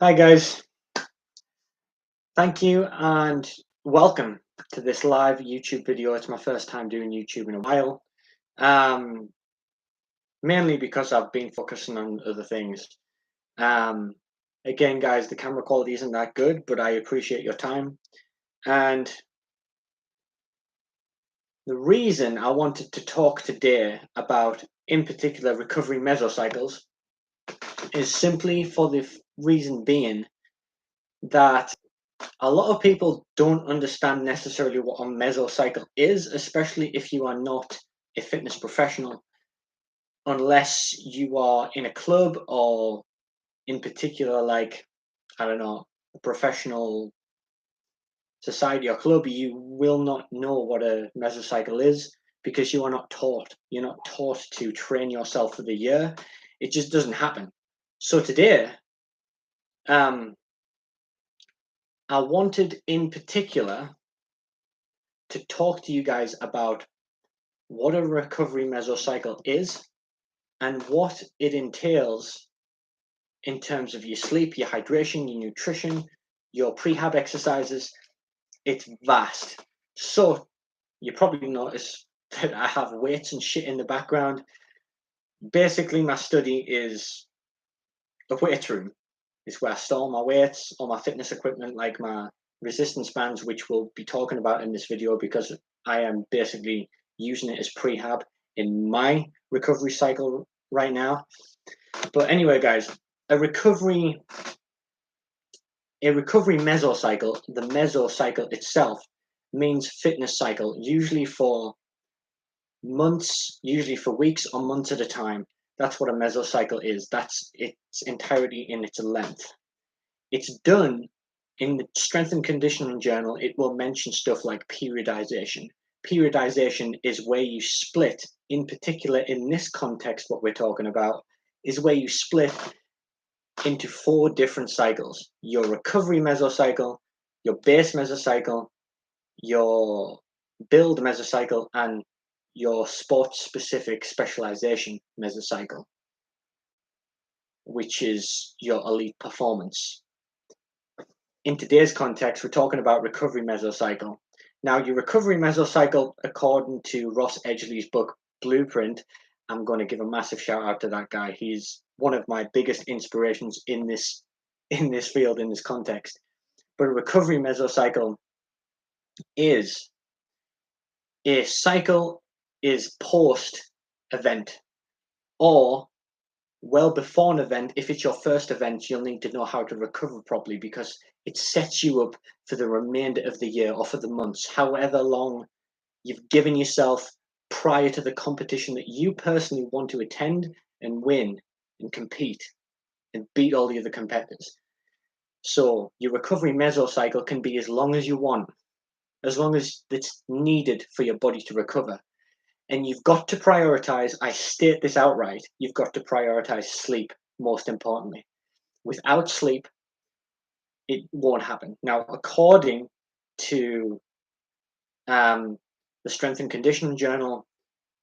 Hi guys, thank you and welcome to this live YouTube video. It's my first time doing YouTube in a while, um, mainly because I've been focusing on other things. Um, Again, guys, the camera quality isn't that good, but I appreciate your time. And the reason I wanted to talk today about, in particular, recovery mesocycles is simply for the reason being that a lot of people don't understand necessarily what a mesocycle is, especially if you are not a fitness professional, unless you are in a club or, in particular, like, I don't know, a professional society or club. You will not know what a mesocycle is because you are not taught. You're not taught to train yourself for the year. It just doesn't happen. So today, um, I wanted in particular to talk to you guys about what a recovery mesocycle is and what it entails in terms of your sleep, your hydration, your nutrition, your prehab exercises. It's vast. So you probably notice that I have weights and shit in the background. Basically, my study is a weight room. It's where I store my weights, all my fitness equipment, like my resistance bands, which we'll be talking about in this video because I am basically using it as prehab in my recovery cycle right now. But anyway, guys, a recovery mesocycle, the mesocycle itself means fitness cycle, usually for months, usually for weeks or months at a time. That's what a mesocycle is. That's its entirety in its length. It's done in the strength and conditioning journal. It will mention stuff like periodization. Periodization is where you split, in particular in this context, what we're talking about is where you split into 4 different cycles: your recovery mesocycle, your base mesocycle, your build mesocycle, and your sport specific specialization mesocycle, which is your elite performance. In today's context, we're talking about recovery mesocycle. Now, your recovery mesocycle, according to Ross Edgley's book Blueprint, I'm going to give a massive shout out to that guy. He's one of my biggest inspirations in this field, in this context. But a recovery mesocycle is a cycle is post event or well before an event. If it's your first event, you'll need to know how to recover properly because it sets you up for the remainder of the year or for the months, however long you've given yourself prior to the competition that you personally want to attend and win and compete and beat all the other competitors. So your recovery mesocycle can be as long as you want, as long as it's needed for your body to recover. And you've got to prioritize, I state this outright, you've got to prioritize sleep, most importantly. Without sleep, it won't happen. Now, according to the Strength and Conditioning Journal,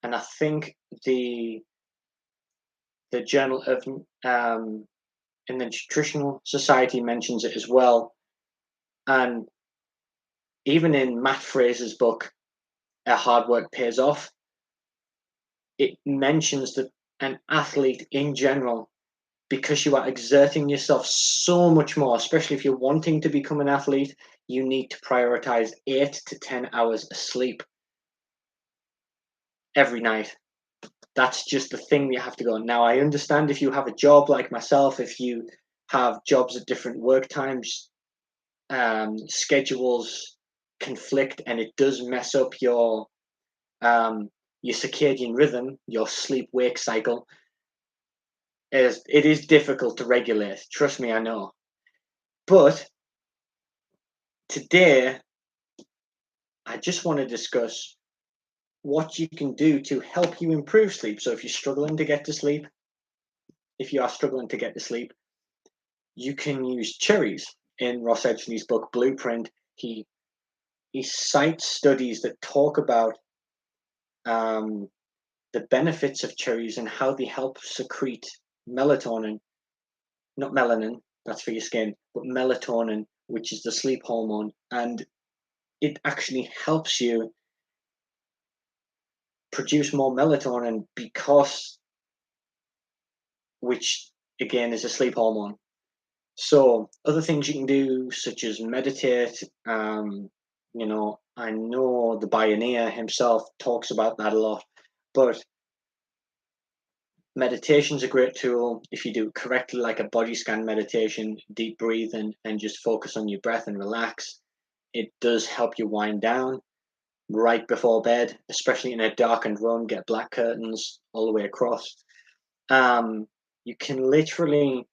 and I think the Journal of in the Nutritional Society mentions it as well, and even in Matt Fraser's book, Hard Work Pays Off, it mentions that an athlete in general, because you are exerting yourself so much more, especially if you're wanting to become an athlete, you need to prioritize 8 to 10 hours of sleep every night. That's just the thing that you have to go. Now, I understand if you have a job like myself, if you have jobs at different work times, schedules conflict, and it does mess up your circadian rhythm, your sleep-wake cycle. It is difficult to regulate. Trust me, I know. But today, I just want to discuss what you can do to help you improve sleep. So if you're struggling to get to sleep, if you are struggling to get to sleep, you can use cherries. In Ross Edgley's book Blueprint, he cites studies that talk about the benefits of cherries and how they help secrete melatonin, not melanin, that's for your skin, but melatonin, which is the sleep hormone, and it actually helps you produce more melatonin because, which again is a sleep hormone. So other things you can do, such as meditate. I know the Bioneer himself talks about that a lot, but meditation's a great tool if you do it correctly, like a body scan meditation, deep breathing, and just focus on your breath and relax. It does help you wind down right before bed, especially in a darkened room. Get black curtains all the way across. You can literally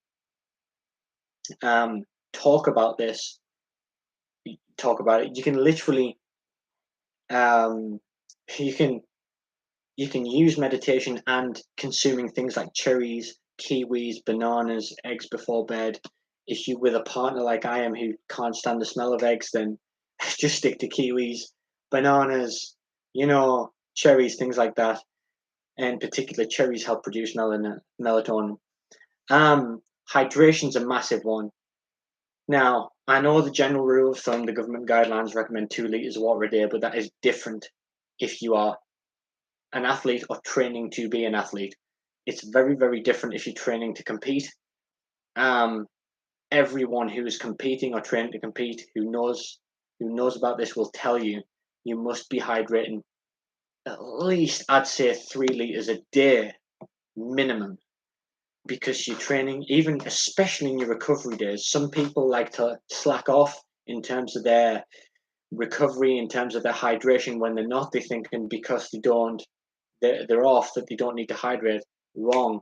um, talk about this. Talk about it. You can literally um, you can you can use meditation and consuming things like cherries, kiwis, bananas, eggs before bed. If you're with a partner like I am who can't stand the smell of eggs, then just stick to kiwis, bananas, cherries, things like that. In particular, cherries help produce melatonin. Hydration's a massive one. Now, I know the general rule of thumb, the government guidelines recommend 2 liters of water a day, but that is different if you are an athlete or training to be an athlete. It's very, very different if you're training to compete. Um, Everyone who is competing or training to compete who knows about this will tell you you must be hydrating at least, I'd say, 3 liters a day minimum, because you're training, even especially in your recovery days. Some people like to slack off in terms of their recovery, in terms of their hydration, when they're not. They're thinking because they're off that they don't need to hydrate. Wrong.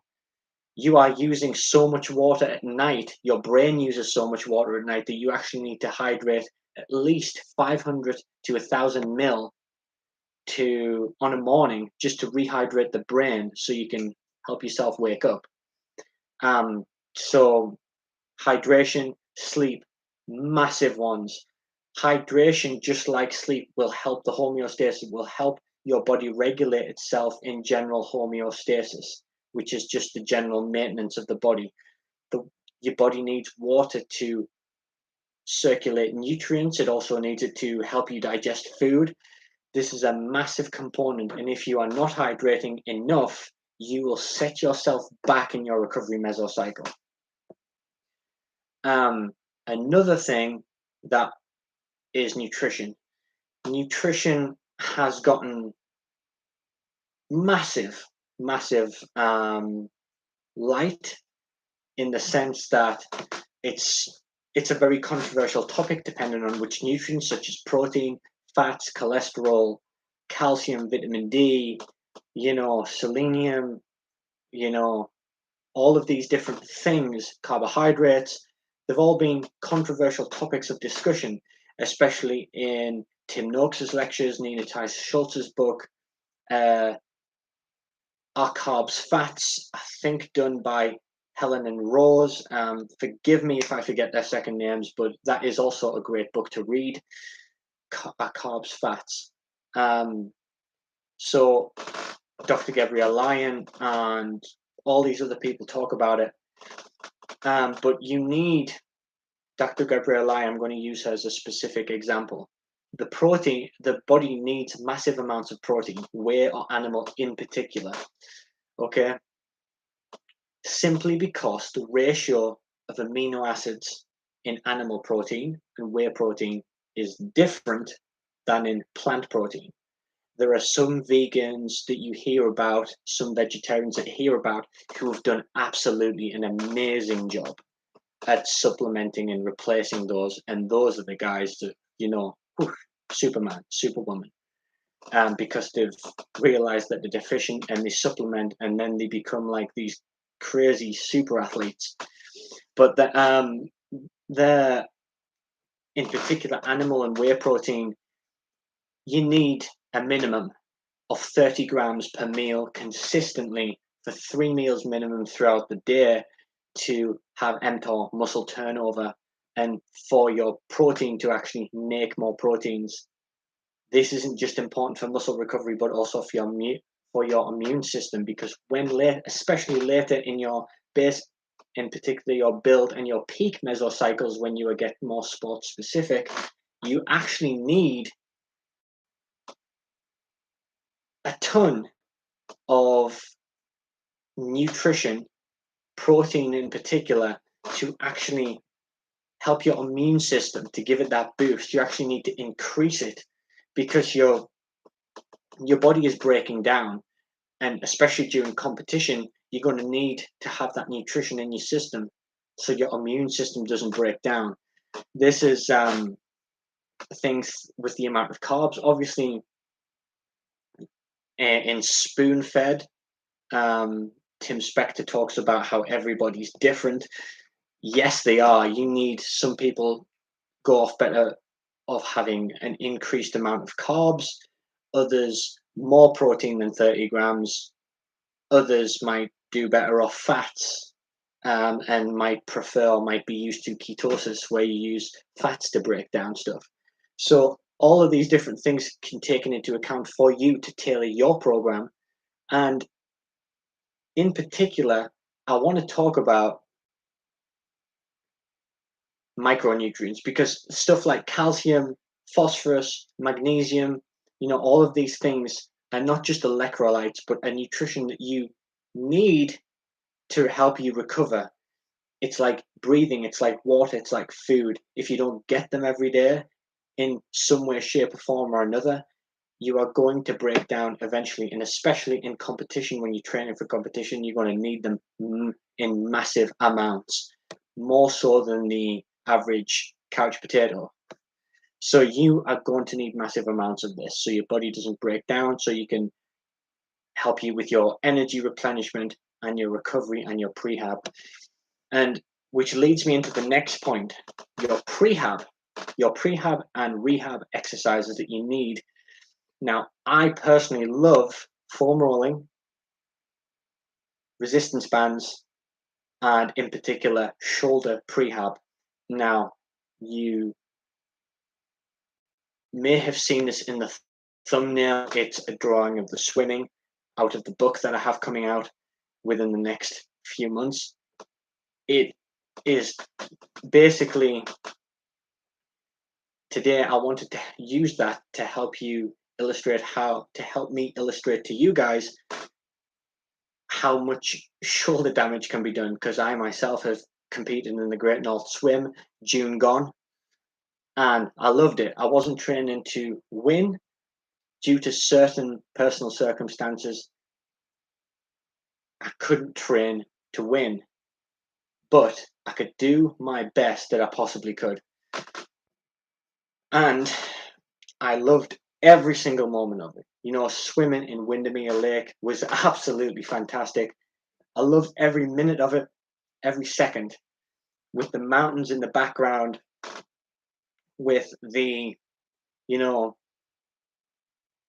You are using so much water at night, your brain uses so much water at night, that you actually need to hydrate at least 500 to 1,000 mil on a morning, just to rehydrate the brain so you can help yourself wake up. So hydration, sleep, massive ones. Hydration, just like sleep, will help the homeostasis, will help your body regulate itself in general homeostasis, which is just the general maintenance of the body. Your body needs water to circulate nutrients. It also needs it to help you digest food. This is a massive component, and if you are not hydrating enough, you will set yourself back in your recovery mesocycle. Another thing that is nutrition. Nutrition has gotten massive, massive light, in the sense that it's a very controversial topic, depending on which nutrients, such as protein, fats, cholesterol, calcium, vitamin D, selenium, all of these different things, carbohydrates. They've all been controversial topics of discussion, especially in Tim Noakes' lectures, Nina Tice Schultz's book, Are Carbs Fats, I think done by Helen and Rose. Forgive me if I forget their second names, but that is also a great book to read, Are Carbs Fats. So Dr. Gabrielle Lyon and all these other people talk about it. But you need Dr. Gabrielle Lyon, I'm going to use her as a specific example. The body needs massive amounts of protein, whey or animal in particular. Okay? Simply because the ratio of amino acids in animal protein and whey protein is different than in plant protein. There are some vegans that you hear about, some vegetarians that you hear about, who have done absolutely an amazing job at supplementing and replacing those, and those are the guys that, Superman, Superwoman, because they've realized that they're deficient and they supplement, and then they become like these crazy super athletes. But the in particular animal and whey protein, you need a minimum of 30 grams per meal consistently for 3 meals minimum throughout the day to have mTOR, muscle turnover, and for your protein to actually make more proteins. This isn't just important for muscle recovery, but also for your immune system, because especially later in your base in particular your build and your peak mesocycles, when you get more sport specific, you actually need a ton of nutrition, protein in particular, to actually help your immune system, to give it that boost. You actually need to increase it, because your body is breaking down, and especially during competition, you're going to need to have that nutrition in your system so your immune system doesn't break down. This is things with the amount of carbs, obviously. In spoon fed, Tim Spector talks about how everybody's different. Yes, they are. You need, some people go off better of having an increased amount of carbs, others more protein than 30 grams, others might do better off fats, and might prefer, or might be used to ketosis, where you use fats to break down stuff. So all of these different things can be taken into account for you to tailor your program. And in particular, I want to talk about micronutrients, because stuff like calcium, phosphorus, magnesium, all of these things are not just electrolytes, but a nutrition that you need to help you recover. It's like breathing, it's like water, it's like food. If you don't get them every day in some way, shape, or form or another, you are going to break down eventually. And especially in competition, when you're training for competition, you're going to need them in massive amounts, more so than the average couch potato. So you are going to need massive amounts of this, so your body doesn't break down, so you can help you with your energy replenishment and your recovery and your prehab. And which leads me into the next point, your prehab and rehab exercises that you need. Now, I personally love foam rolling, resistance bands, and in particular shoulder prehab. Now, you may have seen this in the thumbnail. It's a drawing of the swimming out of the book that I have coming out within the next few months. It is basically, today I wanted to use that to help you illustrate help me illustrate to you guys how much shoulder damage can be done, because I myself have competed in the Great North Swim, June gone, and I loved it. I wasn't training to win. Due to certain personal circumstances, I couldn't train to win, but I could do my best that I possibly could. And I loved every single moment of it. Swimming in Windermere Lake was absolutely fantastic. I loved every minute of it, every second, with the mountains in the background, with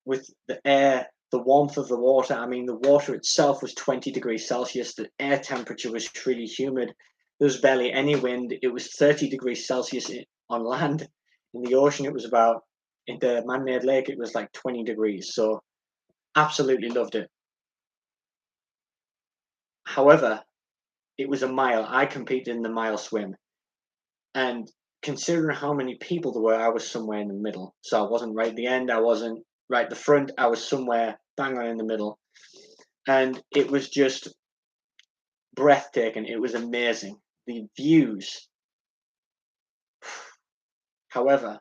with the air, the warmth of the water. I mean, the water itself was 20 degrees Celsius. The air temperature was really humid. There was barely any wind. It was 30 degrees Celsius on land. In the ocean, it was about, in the man-made lake, it was like 20 degrees. So absolutely loved it. However, it was a mile. I competed in the mile swim. And considering how many people there were, I was somewhere in the middle. So I wasn't right at the end. I wasn't right at the front. I was somewhere bang on in the middle. And it was just breathtaking. It was amazing. The views. However,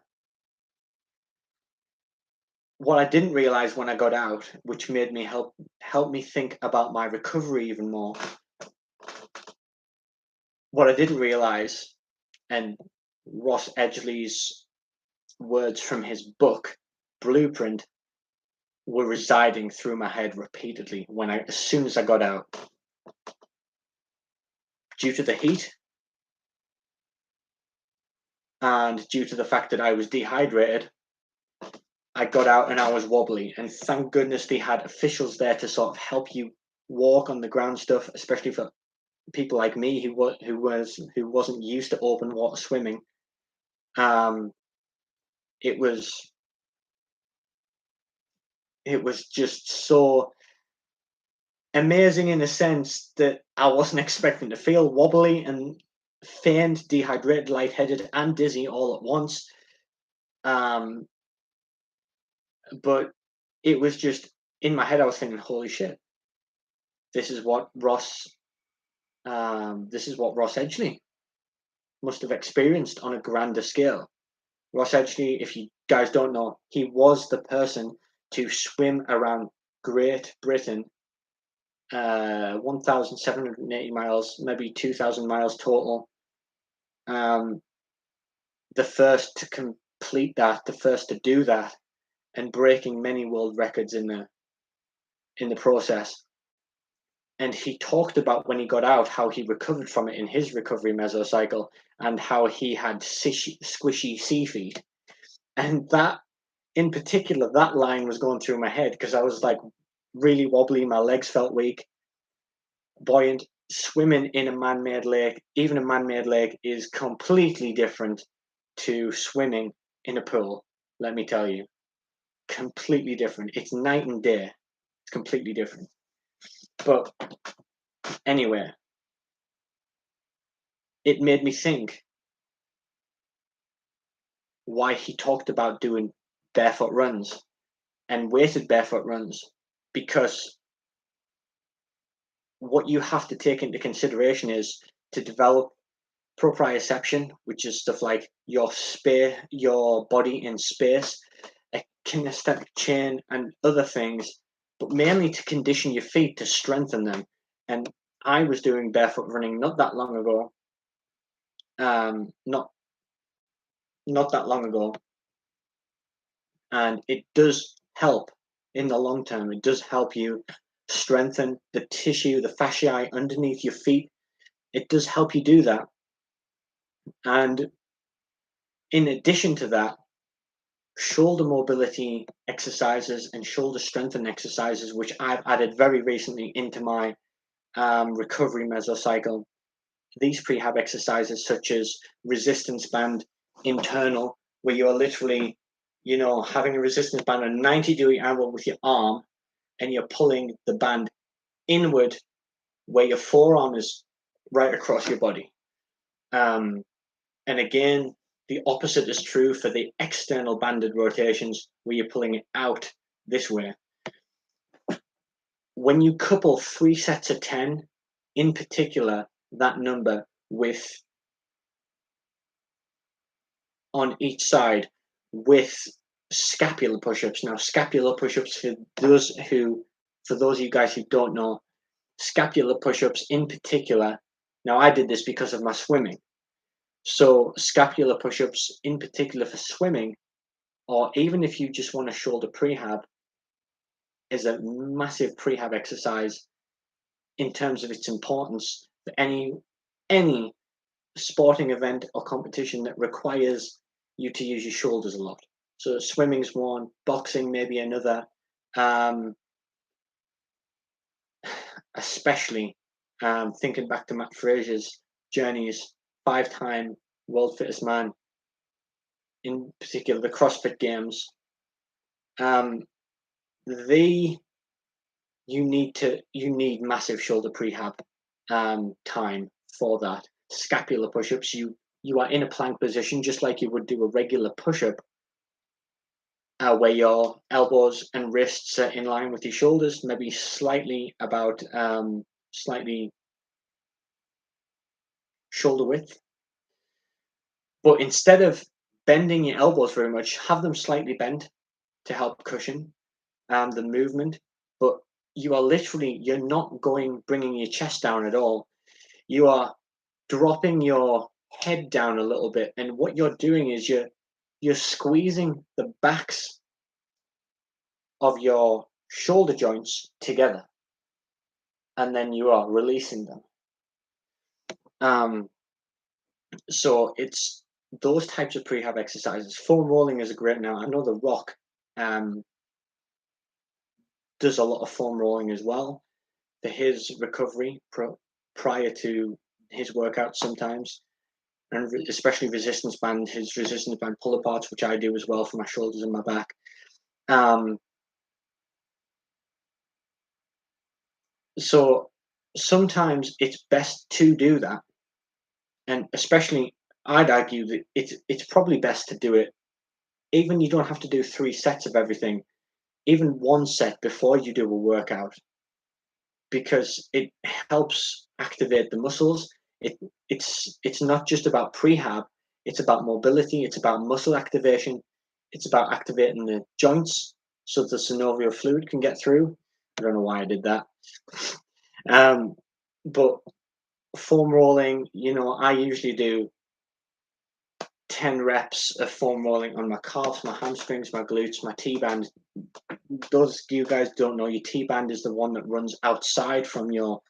what I didn't realize when I got out, which made me help me think about my recovery even more, what I didn't realize, and Ross Edgley's words from his book, Blueprint, were residing through my head repeatedly as soon as I got out. Due to the heat, and due to the fact that I was dehydrated, I got out and I was wobbly. And thank goodness they had officials there to sort of help you walk on the ground stuff, especially for people like me who wasn't used to open water swimming. It was just so amazing in a sense that I wasn't expecting to feel wobbly and faint, dehydrated, lightheaded, and dizzy all at once. Um, but it was just in my head. I was thinking, "Holy shit! This is what Ross. This is what Ross Edgley must have experienced on a grander scale." Ross Edgley, if you guys don't know, he was the person to swim around Great Britain, 1,780 miles, maybe 2,000 miles total. The first to complete that, the first to do that, and breaking many world records in the process. And he talked about when he got out how he recovered from it in his recovery mesocycle, and how he had squishy sea feet. And that in particular, that line was going through my head because I was like really wobbly, my legs felt weak, buoyant. Swimming in a man-made lake, even a man-made lake, is completely different to swimming in a pool. Let me tell you, completely different. It's night and day. It's completely different. But anyway, it made me think why he talked about doing barefoot runs and weighted barefoot runs, because what you have to take into consideration is to develop proprioception, which is stuff like your body in space, a kinesthetic chain, and other things, but mainly to condition your feet to strengthen them. And I was doing barefoot running not that long ago. Not that long ago, and it does help in the long term. It does help you strengthen the tissue, the fasciae underneath your feet. It does help you do that. And in addition to that, shoulder mobility exercises and shoulder strengthening exercises, which I've added very recently into my recovery mesocycle. These prehab exercises, such as resistance band internal, where you're literally, having a resistance band at a 90-degree angle with your arm, and you're pulling the band inward, where your forearm is right across your body. And again, the opposite is true for the external banded rotations, where you're pulling it out this way. When you couple 3 sets of 10, in particular, that number with on each side with scapular push-ups. Now, scapular push-ups, for those of you guys who don't know, scapular push-ups in particular. Now, I did this because of my swimming. So scapular push-ups in particular for swimming, or even if you just want a shoulder prehab, is a massive prehab exercise in terms of its importance for any sporting event or competition that requires you to use your shoulders a lot. So swimming's one, boxing maybe another, especially thinking back to Matt Fraser's journeys, 5-time world fittest man, in particular the CrossFit Games. You need massive shoulder prehab time for that. Scapular push-ups, you are in a plank position just like you would do a regular push-up, where your elbows and wrists are in line with your shoulders, maybe slightly shoulder width. But instead of bending your elbows very much, have them slightly bent to help cushion the movement. But you're not bringing your chest down at all. You are dropping your head down a little bit, and what you're doing is you're squeezing the backs of your shoulder joints together, and then you are releasing them. So it's those types of prehab exercises. Foam rolling is a great now. I know The Rock does a lot of foam rolling as well for his recovery prior to his workouts sometimes, and especially his resistance band pull aparts, which I do as well for my shoulders and my back. So sometimes it's best to do that, and especially I'd argue that it's probably best to do it. Even you don't have to do 3 sets of everything. Even 1 set before you do a workout, because it helps activate the muscles. It it's not just about prehab. It's about mobility. It's about muscle activation. It's about activating the joints so the synovial fluid can get through. I don't know why I did that. But foam rolling, I usually do 10 reps of foam rolling on my calves, my hamstrings, my glutes, my T-band. Those of you guys don't know, your T-band is the one that runs outside from your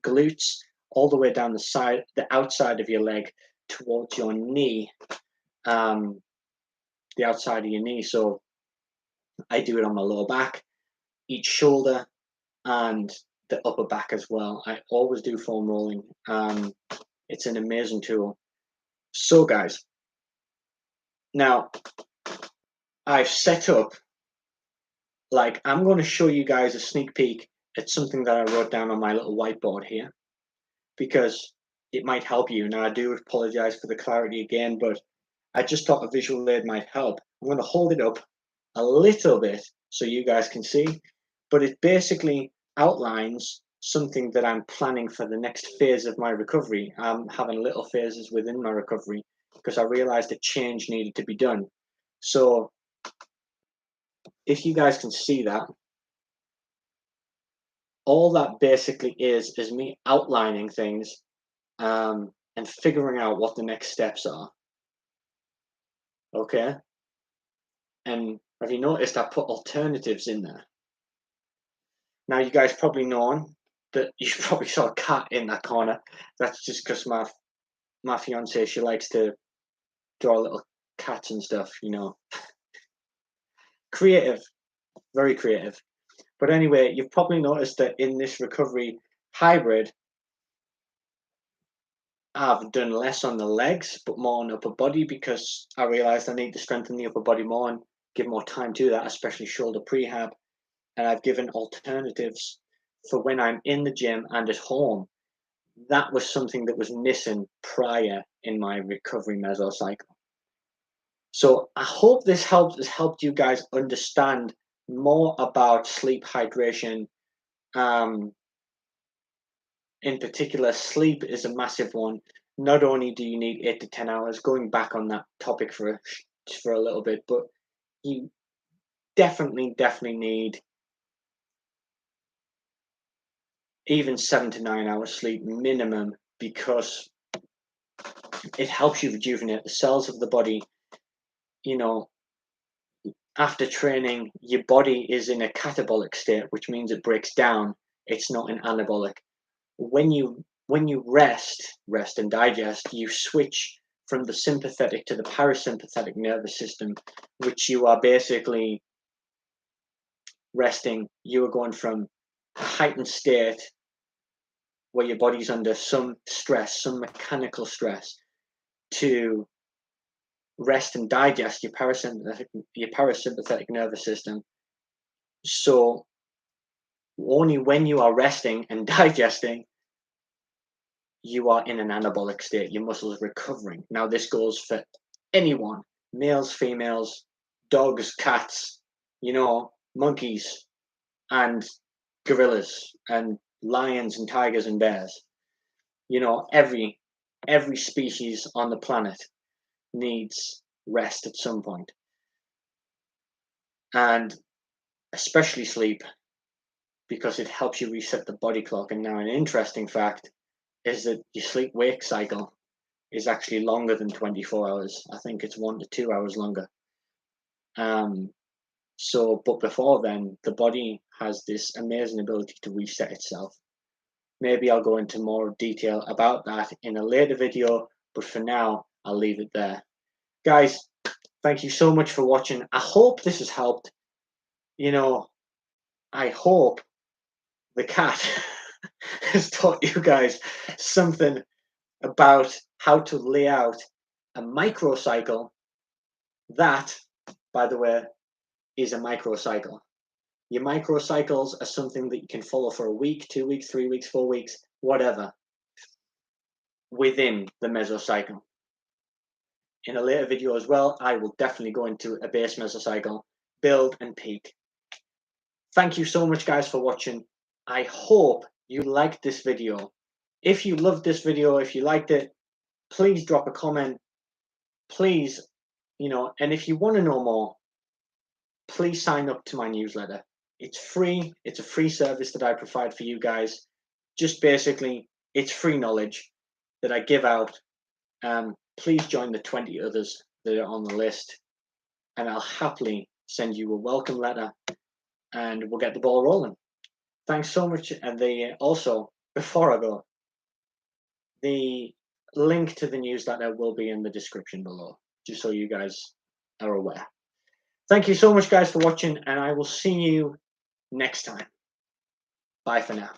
glutes all the way down the outside of your leg towards your knee, the outside of your knee. So I do it on my lower back, each shoulder, and the upper back as well. I always do foam rolling. It's an amazing tool. So guys, now I've set up, like, I'm going to show you guys a sneak peek at something that I wrote down on my little whiteboard here, because it might help you. Now, I do apologize for the clarity again, but I just thought a visual aid might help. I'm going to hold it up a little bit so you guys can see, but it basically outlines something that I'm planning for the next phase of my recovery. I'm having little phases within my recovery because I realized a change needed to be done. So if you guys can see that, all that basically is me outlining things, and figuring out what the next steps are. Okay. And have you noticed I put alternatives in there? Now you guys probably know that you probably saw a cat in that corner. That's just because my fiance, she likes to draw little cats and stuff. Creative, very creative. But anyway, you've probably noticed that in this recovery hybrid, I've done less on the legs, but more on upper body, because I realized I need to strengthen the upper body more and give more time to that, especially shoulder prehab. And I've given alternatives for when I'm in the gym and at home. That was something that was missing prior in my recovery mesocycle. So I hope this has helped you guys understand more about sleep hydration. In particular, sleep is a massive one. Not only do you need 8 to 10 hours, going back on that topic for a little bit, but you definitely need even 7 to 9 hours sleep minimum, because it helps you rejuvenate the cells of the body. After training, your body is in a catabolic state, which means it breaks down. It's not an anabolic. When you rest and digest, you switch from the sympathetic to the parasympathetic nervous system, which you are basically resting. You are going from a heightened state where your body's under some stress, some mechanical stress, to rest and digest your parasympathetic nervous system. So only when you are resting and digesting, you are in an anabolic state. Your muscles are recovering. Now, this goes for anyone, males, females, dogs, cats, monkeys and gorillas and lions and tigers and bears. Every species on the planet needs rest at some point, and especially sleep, because it helps you reset the body clock. And now, an interesting fact is that your sleep wake cycle is actually longer than 24 hours. I think it's 1 to 2 hours longer. But before then, the body has this amazing ability to reset itself. Maybe I'll go into more detail about that in a later video, but for now, I'll leave it there. Guys, thank you so much for watching. I hope this has helped. I hope the cat has taught you guys something about how to lay out a microcycle that, by the way, is a microcycle. Your microcycles are something that you can follow for a week, 2 weeks, 3 weeks, 4 weeks, whatever, within the mesocycle. In a later video as well, I will definitely go into a base mesocycle, build and peak. Thank you so much, guys, for watching. I hope you liked this video. If you loved this video, if you liked it, please drop a comment. Please, and if you want to know more, please sign up to my newsletter. It's free. It's a free service that I provide for you guys. Just basically, it's free knowledge that I give out. Please join the 20 others that are on the list, and I'll happily send you a welcome letter, and we'll get the ball rolling. Thanks so much. And also, before I go, the link to the newsletter will be in the description below, just so you guys are aware. Thank you so much, guys, for watching, and I will see you next time. Bye for now.